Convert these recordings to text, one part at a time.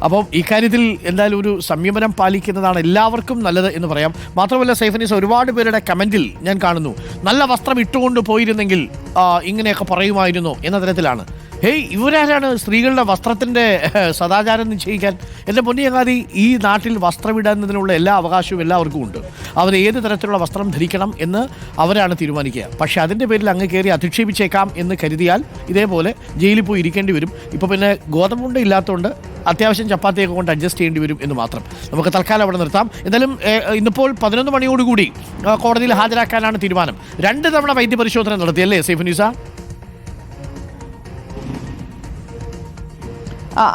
അപ്പം ഇക്കാര്യത്തിൽ എന്തായാലും ഒരു സംയമനം പാലിക്കുന്നതാണ് എല്ലാവർക്കും നല്ലത് എന്ന് പറയാം. മാത്രമല്ല സൈഫനീസ്, ഒരുപാട് പേരുടെ കമൻറ്റിൽ ഞാൻ കാണുന്നു, നല്ല വസ്ത്രം ഇട്ടുകൊണ്ട് പോയിരുന്നെങ്കിൽ ഇങ്ങനെയൊക്കെ പറയുമായിരുന്നു എന്ന തരത്തിലാണ്. ഹേയ്, ഇവരാരാണ് സ്ത്രീകളുടെ വസ്ത്രത്തിൻ്റെ സദാചാരം നിശ്ചയിക്കാൻ? എൻ്റെ പൊന്നിയങ്ങാതി, ഈ നാട്ടിൽ വസ്ത്രമിടുന്നതിനുള്ള എല്ലാ അവകാശവും എല്ലാവർക്കും ഉണ്ട്. അവർ ഏത് തരത്തിലുള്ള വസ്ത്രം ധരിക്കണം എന്ന് അവരാണ് തീരുമാനിക്കുക. പക്ഷേ അതിൻ്റെ പേരിൽ അങ്ങ് കയറി അധിക്ഷേപിച്ചേക്കാം എന്ന് കരുതിയാൽ ഇതേപോലെ ജയിലിൽ പോയി ഇരിക്കേണ്ടി വരും. ഇപ്പോൾ പിന്നെ ഗോതമ്പുണ്ട ഇല്ലാത്തതുകൊണ്ട് അത്യാവശ്യം ചപ്പാത്തിയൊക്കെ കൊണ്ട് അഡ്ജസ്റ്റ് ചെയ്യേണ്ടി വരും എന്ന് മാത്രം. നമുക്ക് തൽക്കാലം അവിടെ നിർത്താം. എന്തായാലും ഇന്നിപ്പോൾ 11 മണിയോടുകൂടി കോടതിയിൽ ഹാജരാക്കാനാണ് തീരുമാനം. 2 തവണ വൈദ്യപരിശോധന നടത്തിയല്ലേ സൈഫുന്നീസ?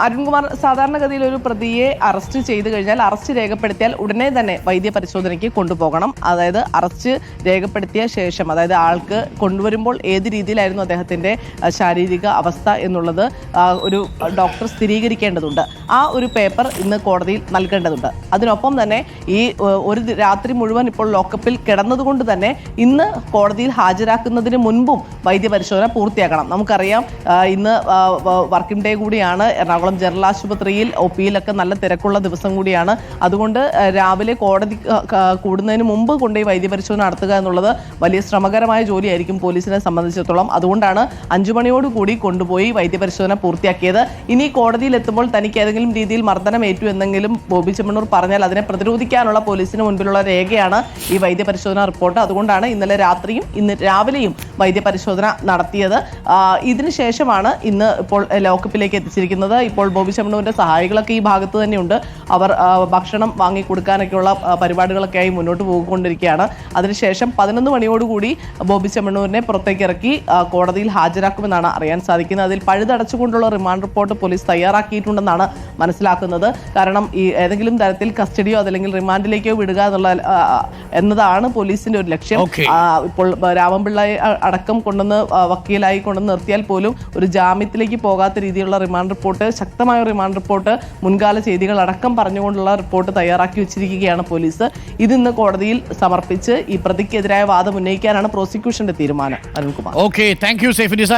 അരുൺകുമാർ, സാധാരണഗതിയിൽ ഒരു പ്രതിയെ അറസ്റ്റ് ചെയ്തു കഴിഞ്ഞാൽ, അറസ്റ്റ് രേഖപ്പെടുത്തിയാൽ ഉടനെ തന്നെ വൈദ്യ പരിശോധനയ്ക്ക് കൊണ്ടുപോകണം. അതായത് അറസ്റ്റ് രേഖപ്പെടുത്തിയ ശേഷം, അതായത് ആൾക്ക് കൊണ്ടുവരുമ്പോൾ ഏത് രീതിയിലായിരുന്നു അദ്ദേഹത്തിൻ്റെ ശാരീരിക അവസ്ഥ എന്നുള്ളത് ഒരു ഡോക്ടർ സ്ഥിരീകരിക്കേണ്ടതുണ്ട്. ആ ഒരു പേപ്പർ ഇന്ന് കോടതിയിൽ നൽകേണ്ടതുണ്ട്. അതിനൊപ്പം തന്നെ ഈ ഒരു രാത്രി മുഴുവൻ ഇപ്പോൾ ലോക്കപ്പിൽ കിടന്നതുകൊണ്ട് തന്നെ ഇന്ന് കോടതിയിൽ ഹാജരാക്കുന്നതിന് മുൻപും വൈദ്യപരിശോധന പൂർത്തിയാക്കണം. നമുക്കറിയാം, ഇന്ന് വർക്കിംഗ് ഡേ കൂടിയാണ്. എറണാകുളം ജനറൽ ആശുപത്രിയിൽ ഒപിയിലൊക്കെ നല്ല തിരക്കുള്ള ദിവസം കൂടിയാണ്. അതുകൊണ്ട് രാവിലെ കോടതി കൂടുന്നതിന് മുമ്പ് കൊണ്ടുപോയി വൈദ്യപരിശോധന നടത്തുക എന്നുള്ളത് വലിയ ശ്രമകരമായ ജോലിയായിരിക്കും പോലീസിനെ സംബന്ധിച്ചിടത്തോളം. അതുകൊണ്ടാണ് 5 മണിയോടുകൂടി കൊണ്ടുപോയി വൈദ്യപരിശോധന പൂർത്തിയാക്കിയത്. ഇനി കോടതിയിൽ എത്തുമ്പോൾ തനിക്ക് ഏതെങ്കിലും രീതിയിൽ മർദ്ദനമേറ്റു എന്നെങ്കിലും ബോബി ചെമ്മണ്ണൂർ പറഞ്ഞാൽ അതിനെ പ്രതിരോധിക്കാനുള്ള പോലീസിന് മുൻപിലുള്ള രേഖയാണ് ഈ വൈദ്യപരിശോധന റിപ്പോർട്ട്. അതുകൊണ്ടാണ് ഇന്നലെ രാത്രിയും ഇന്ന് രാവിലെയും വൈദ്യപരിശോധന നടത്തിയത്. ഇതിനുശേഷമാണ് ഇന്ന് ഇപ്പോൾ ലോക്കപ്പിലേക്ക് എത്തിച്ചിരിക്കുന്നത്. ഇപ്പോൾ ബോബി ചെമ്മണ്ണൂരിന്റെ സഹായികളൊക്കെ ഈ ഭാഗത്ത് തന്നെയുണ്ട്. അവർ ഭക്ഷണം വാങ്ങി കൊടുക്കാനൊക്കെയുള്ള പരിപാടികളൊക്കെയായി മുന്നോട്ട് പോയിക്കൊണ്ടിരിക്കുകയാണ്. അതിനുശേഷം 11 മണിയോടുകൂടി ബോബി ചെമ്മണ്ണൂരിനെ പുറത്തേക്ക് ഇറക്കി കോടതിയിൽ ഹാജരാക്കുമെന്നാണ് അറിയാൻ സാധിക്കുന്നത്. അതിൽ പഴുതടച്ചുകൊണ്ടുള്ള റിമാൻഡ് റിപ്പോർട്ട് പോലീസ് തയ്യാറാക്കിയിട്ടുണ്ടെന്നാണ് മനസ്സിലാക്കുന്നത്. കാരണം ഈ ഏതെങ്കിലും തരത്തിൽ കസ്റ്റഡിയോ അതല്ലെങ്കിൽ റിമാൻഡിലേക്കോ വിടുക എന്നതാണ് പോലീസിന്റെ ഒരു ലക്ഷ്യം. ഇപ്പോൾ രാമൻപിള്ളയെ അടക്കം കൊണ്ടുവന്ന് വക്കീലായി കൊണ്ടുവന്ന് നിർത്തിയാൽ പോലും ഒരു ജാമ്യത്തിലേക്ക് പോകാത്ത രീതിയിലുള്ള റിമാൻഡ് റിപ്പോർട്ട്, ശക്തമായ റിമാൻഡ് റിപ്പോർട്ട്, മുൻകാല ചെയ്തികൾ അടക്കം പറഞ്ഞുകൊണ്ടുള്ള റിപ്പോർട്ട് തയ്യാറാക്കി വെച്ചിരിക്കുകയാണ് പോലീസ്. ഇതിന്ന് കോടതിയിൽ സമർപ്പിച്ച് ഈ പ്രതിക്കെതിരായ വാദം ഉന്നയിക്കാനാണ് പ്രോസിക്യൂഷന്റെ തീരുമാനം. Arunkumar. Okay, thank you Saifunnisa.